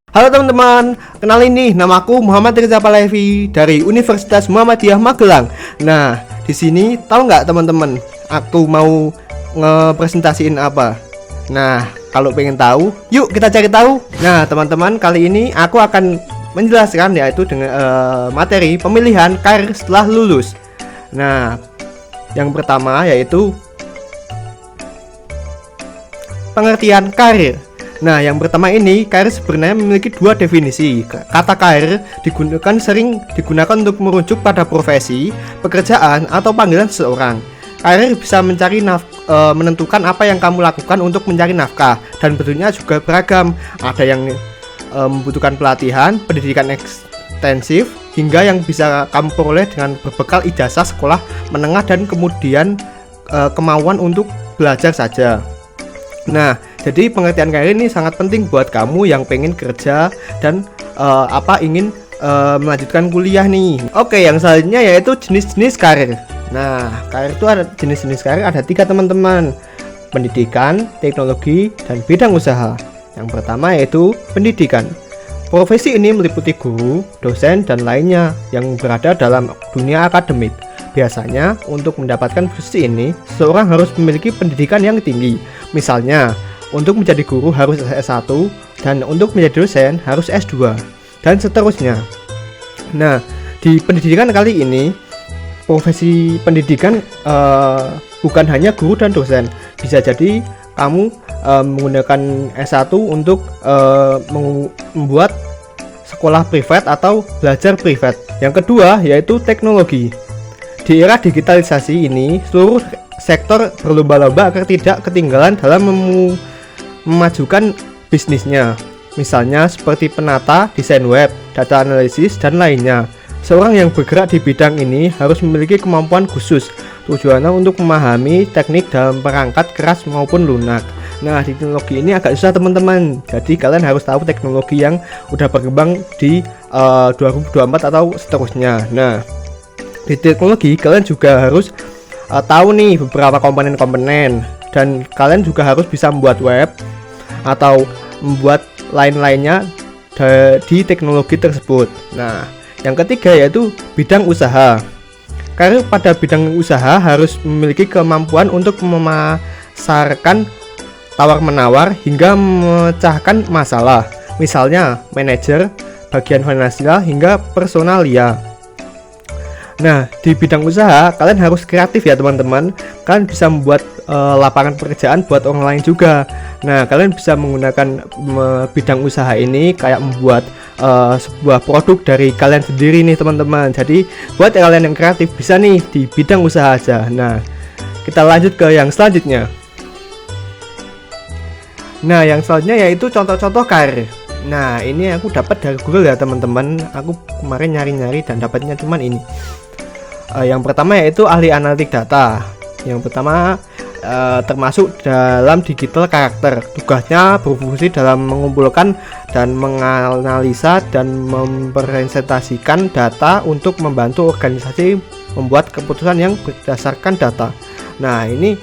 Halo teman-teman, kenalin nih, namaku Muhammad Reza Palevi dari Universitas Muhammadiyah Magelang. Nah, di sini tahu nggak teman-teman, aku mau ngepresentasiin apa? Nah, kalau pengen tahu, yuk kita cari tahu. Nah, teman-teman, kali ini aku akan menjelaskan yaitu dengan materi pemilihan karir setelah lulus. Nah, yang pertama yaitu pengertian karir. Nah, yang pertama ini, karir sebenarnya memiliki dua definisi. Kata karir sering digunakan untuk merujuk pada profesi, pekerjaan, atau panggilan seseorang. Karir bisa menentukan apa yang kamu lakukan untuk mencari nafkah, dan bentuknya juga beragam. Ada yang membutuhkan pelatihan, pendidikan ekstensif, hingga yang bisa kamu peroleh dengan berbekal ijazah sekolah menengah dan kemudian kemauan untuk belajar saja. Nah, jadi pengertian karir ini sangat penting buat kamu yang pengen kerja dan ingin melanjutkan kuliah nih. Oke, yang selanjutnya yaitu jenis-jenis karir. Nah, karir itu ada jenis-jenis karir, ada 3 teman-teman: pendidikan, teknologi, dan bidang usaha. Yang pertama yaitu pendidikan. Profesi ini meliputi guru, dosen, dan lainnya yang berada dalam dunia akademik. Biasanya, untuk mendapatkan posisi ini, seseorang harus memiliki pendidikan yang tinggi. Misalnya, untuk menjadi guru harus S1, dan untuk menjadi dosen harus S2, dan seterusnya. Nah, di pendidikan kali ini, profesi pendidikan bukan hanya guru dan dosen. Bisa jadi kamu menggunakan S1 untuk membuat sekolah privat atau belajar privat. Yang kedua yaitu teknologi. Di era digitalisasi ini, seluruh sektor berlomba-lomba agar tidak ketinggalan dalam memajukan bisnisnya. Misalnya seperti penata, desain web, data analisis, dan lainnya. Seorang yang bergerak di bidang ini harus memiliki kemampuan khusus, tujuannya untuk memahami teknik dalam perangkat keras maupun lunak. Nah, di teknologi ini agak susah teman-teman. Jadi kalian harus tahu teknologi yang udah berkembang di 2024 atau seterusnya. Nah, di teknologi kalian juga harus tahu nih beberapa komponen-komponen, dan kalian juga harus bisa membuat web atau membuat lain-lainnya di teknologi tersebut. Nah, yang ketiga yaitu bidang usaha. Karir pada bidang usaha harus memiliki kemampuan untuk memasarkan tawar-menawar hingga memecahkan masalah. Misalnya manajer, bagian finansial, hingga personalia. Nah, di bidang usaha kalian harus kreatif ya teman-teman. Kalian bisa membuat lapangan pekerjaan buat orang lain juga. Nah, kalian bisa menggunakan bidang usaha ini kayak membuat sebuah produk dari kalian sendiri nih teman-teman. Jadi buat kalian yang kreatif bisa nih di bidang usaha aja. Nah, kita lanjut ke yang selanjutnya. Nah, yang selanjutnya yaitu contoh-contoh karir. Nah, ini aku dapat dari Google ya teman-teman. Aku kemarin nyari-nyari dan dapatnya cuman ini. Yang pertama yaitu ahli analitik data. Yang pertama termasuk dalam digital karakter. Tugasnya berfungsi dalam mengumpulkan dan menganalisa dan mempresentasikan data untuk membantu organisasi membuat keputusan yang berdasarkan data. Nah, ini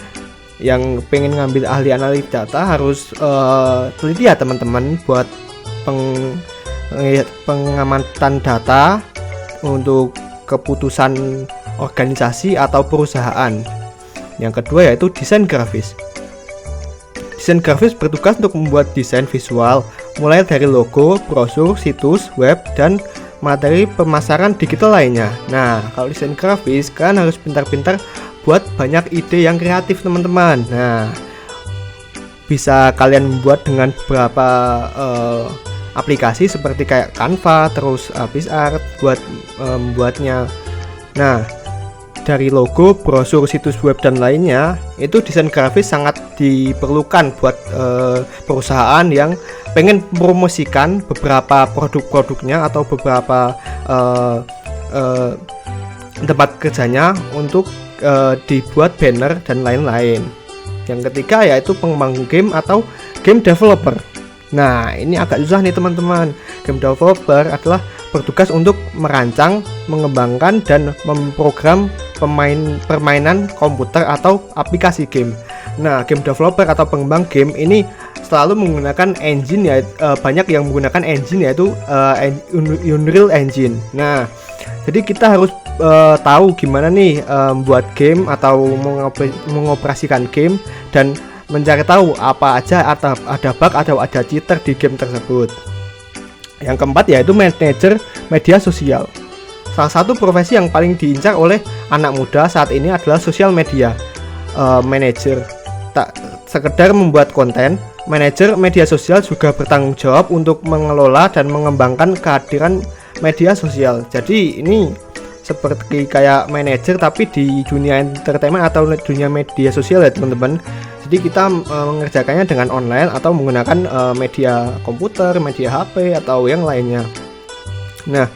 yang pengen ngambil ahli analitik data harus teliti ya teman-teman buat pengamatan data untuk keputusan organisasi atau perusahaan. Yang kedua yaitu desain grafis. Desain grafis bertugas untuk membuat desain visual mulai dari logo, brosur, situs web, dan materi pemasaran digital lainnya. Nah, kalau desain grafis kan harus pintar-pintar buat banyak ide yang kreatif teman-teman. Nah, bisa kalian membuat dengan beberapa aplikasi seperti kayak Canva, terus PixArt buat membuatnya. Nah, dari logo, brosur, situs web, dan lainnya, itu desain grafis sangat diperlukan buat perusahaan yang pengen promosikan beberapa produk-produknya atau beberapa tempat kerjanya untuk dibuat banner dan lain-lain. Yang ketiga yaitu pengembang game atau game developer. Nah, ini agak susah nih teman-teman. Game developer adalah bertugas untuk merancang, mengembangkan, dan memprogram permainan komputer atau aplikasi game. Nah, game developer atau pengembang game ini selalu menggunakan engine ya, banyak yang menggunakan engine yaitu Unreal Engine. Nah, jadi kita harus tahu gimana nih membuat game atau mengoperasikan game dan mencari tahu apa aja ada bug atau ada cheater di game tersebut. Yang keempat yaitu manajer media sosial. Salah satu profesi yang paling diincar oleh anak muda saat ini adalah social media manager. Tak sekedar membuat konten, manajer media sosial juga bertanggung jawab untuk mengelola dan mengembangkan kehadiran media sosial. Jadi ini seperti kayak manajer tapi di dunia entertainment atau dunia media sosial ya teman-teman. Jadi kita mengerjakannya dengan online atau menggunakan media komputer, media HP atau yang lainnya. Nah,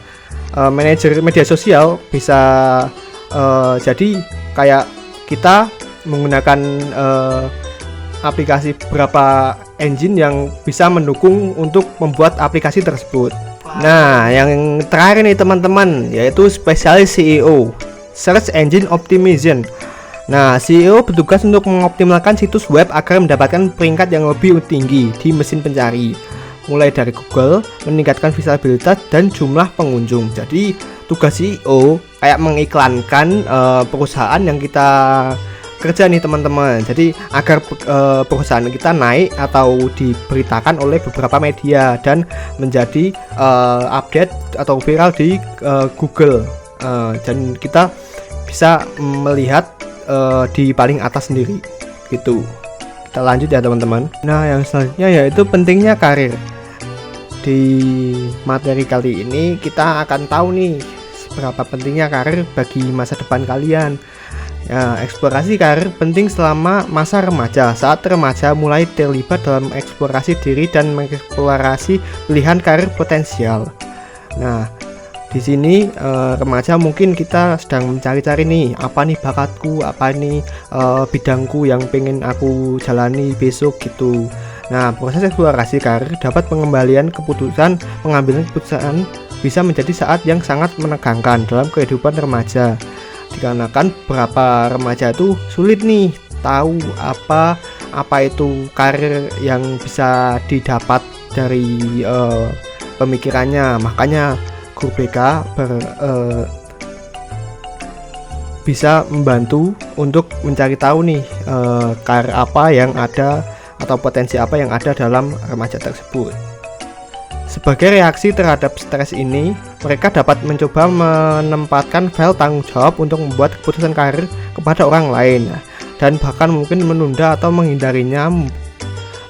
manajer media sosial bisa jadi kayak kita menggunakan aplikasi beberapa engine yang bisa mendukung untuk membuat aplikasi tersebut. Nah, yang terakhir nih teman-teman yaitu spesialis SEO, Search Engine Optimization. Nah, SEO bertugas untuk mengoptimalkan situs web agar mendapatkan peringkat yang lebih tinggi di mesin pencari, mulai dari Google, meningkatkan visibilitas dan jumlah pengunjung. Jadi tugas SEO kayak mengiklankan perusahaan yang kita kerja nih teman-teman. Jadi agar perusahaan kita naik atau diberitakan oleh beberapa media dan menjadi update atau viral di Google, dan kita bisa melihat di paling atas sendiri gitu. Kita lanjut ya teman-teman. Nah, yang selanjutnya yaitu pentingnya karir. Di materi kali ini kita akan tahu nih seberapa pentingnya karir bagi masa depan kalian. Ya, eksplorasi karir penting selama masa remaja. Saat remaja mulai terlibat dalam eksplorasi diri dan mengeksplorasi pilihan karir potensial. Nah, di sini remaja mungkin kita sedang mencari-cari nih, apa nih bakatku, apa nih bidangku yang pengen aku jalani besok gitu. Nah, proses eksplorasi karir dapat pengambilan keputusan bisa menjadi saat yang sangat menegangkan dalam kehidupan remaja. Dikarenakan beberapa remaja itu sulit nih tahu apa itu karir yang bisa didapat dari pemikirannya. Makanya Guru BK bisa membantu untuk mencari tahu nih karir apa yang ada atau potensi apa yang ada dalam remaja tersebut. Sebagai reaksi terhadap stres ini, mereka dapat mencoba menempatkan file tanggung jawab untuk membuat keputusan karir kepada orang lain, dan bahkan mungkin menunda atau menghindarinya,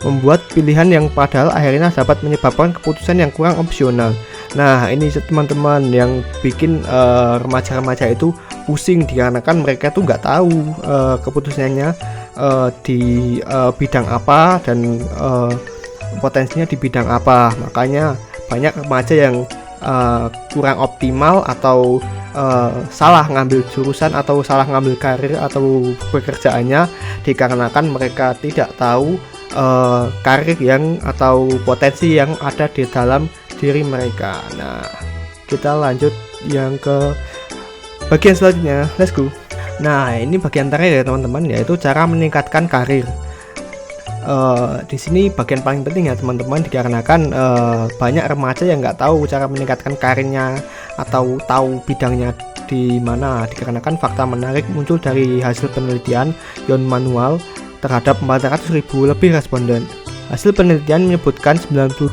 membuat pilihan yang padahal akhirnya dapat menyebabkan keputusan yang kurang opsional. Nah, ini teman-teman yang bikin remaja-remaja itu pusing dikarenakan mereka tuh nggak tahu keputusannya di bidang apa dan potensinya di bidang apa. Makanya banyak remaja yang kurang optimal atau salah ngambil jurusan atau salah ngambil karir atau pekerjaannya dikarenakan mereka tidak tahu karir yang atau potensi yang ada di dalam diri mereka. Nah, kita lanjut yang ke bagian selanjutnya. Let's go. Nah, ini bagian terakhir ya teman-teman, yaitu cara meningkatkan karir. Di sini bagian paling penting ya teman-teman, dikarenakan banyak remaja yang nggak tahu cara meningkatkan karirnya atau tahu bidangnya di mana. Dikarenakan fakta menarik muncul dari hasil penelitian Yon Manual terhadap 400.000 lebih responden. Hasil penelitian menyebutkan 92%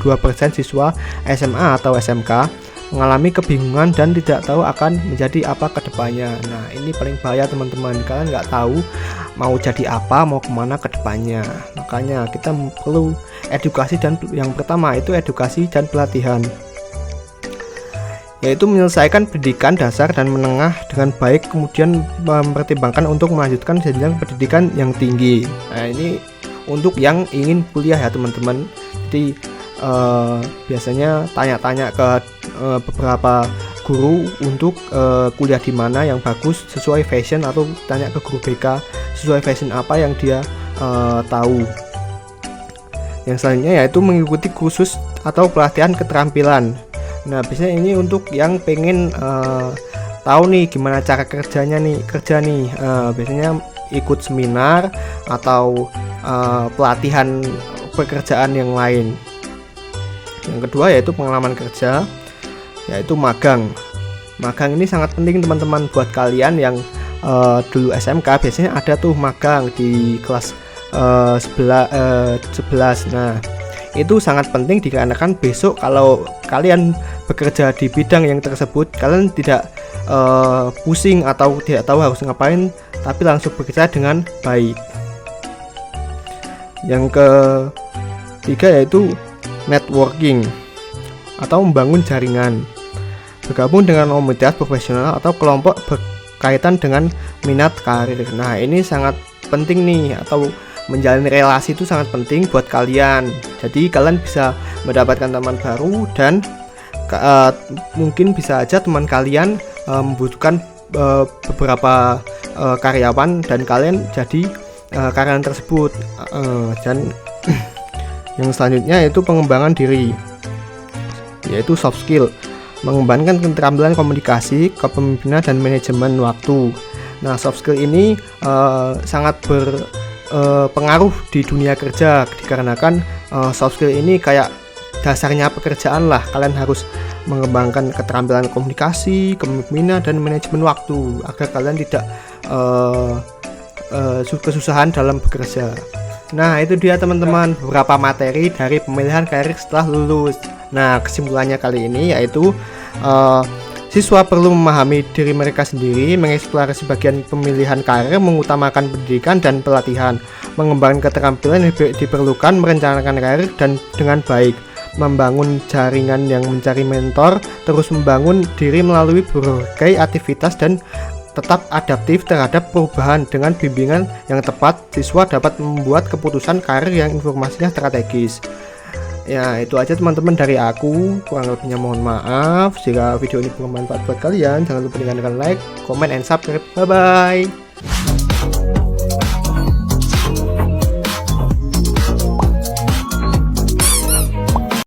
siswa SMA atau SMK mengalami kebingungan dan tidak tahu akan menjadi apa ke depannya. Nah, ini paling bahaya teman-teman, kalian nggak tahu mau jadi apa, mau kemana ke depannya. Makanya kita perlu edukasi, dan yang pertama itu edukasi dan pelatihan, yaitu menyelesaikan pendidikan dasar dan menengah dengan baik, kemudian mempertimbangkan untuk melanjutkan jenjang pendidikan yang tinggi. Nah, ini untuk yang ingin kuliah ya teman-teman. Jadi biasanya tanya-tanya ke beberapa guru untuk kuliah di mana yang bagus sesuai fashion, atau tanya ke guru BK sesuai fashion apa yang dia tahu. Yang selanjutnya yaitu mengikuti kursus atau pelatihan keterampilan. Nah, biasanya ini untuk yang pengen tahu nih gimana cara kerja nih. Biasanya ikut seminar atau pelatihan pekerjaan yang lain. Yang kedua yaitu pengalaman kerja, yaitu magang. Magang ini sangat penting teman-teman buat kalian yang dulu SMK biasanya ada tuh magang di kelas 11. Nah, itu sangat penting dikarenakan besok kalau kalian bekerja di bidang yang tersebut, kalian tidak pusing atau tidak tahu harus ngapain, tapi langsung bekerja dengan baik. Yang ketiga yaitu networking atau membangun jaringan, bergabung dengan komunitas profesional atau kelompok berkaitan dengan minat karir. Nah, ini sangat penting nih, atau menjalin relasi itu sangat penting buat kalian. Jadi kalian bisa mendapatkan teman baru, dan mungkin bisa aja teman kalian membutuhkan beberapa karyawan dan kalian jadi karyawan tersebut. Dan yang selanjutnya yaitu pengembangan diri, yaitu soft skill, mengembangkan keterampilan komunikasi, kepemimpinan dan manajemen waktu. Nah, soft skill ini sangat berpengaruh di dunia kerja, dikarenakan soft skill ini kayak dasarnya pekerjaan lah. Kalian harus mengembangkan keterampilan komunikasi, kepemimpinan dan manajemen waktu agar kalian tidak kesusahan dalam bekerja. Nah, itu dia teman-teman beberapa materi dari pemilihan karir setelah lulus. Nah, kesimpulannya kali ini yaitu siswa perlu memahami diri mereka sendiri, mengeksplorasi bagian pemilihan karir, mengutamakan pendidikan dan pelatihan, mengembangkan keterampilan yang diperlukan, merencanakan karir dan dengan baik, membangun jaringan yang mencari mentor, terus membangun diri melalui berbagai aktivitas dan tetap adaptif terhadap perubahan. Dengan bimbingan yang tepat, siswa dapat membuat keputusan karir yang informasinya strategis. Ya, itu aja teman-teman dari aku. Kurang lebihnya mohon maaf. Jika video ini bermanfaat buat kalian, jangan lupa dengan like, comment, and subscribe. Bye bye.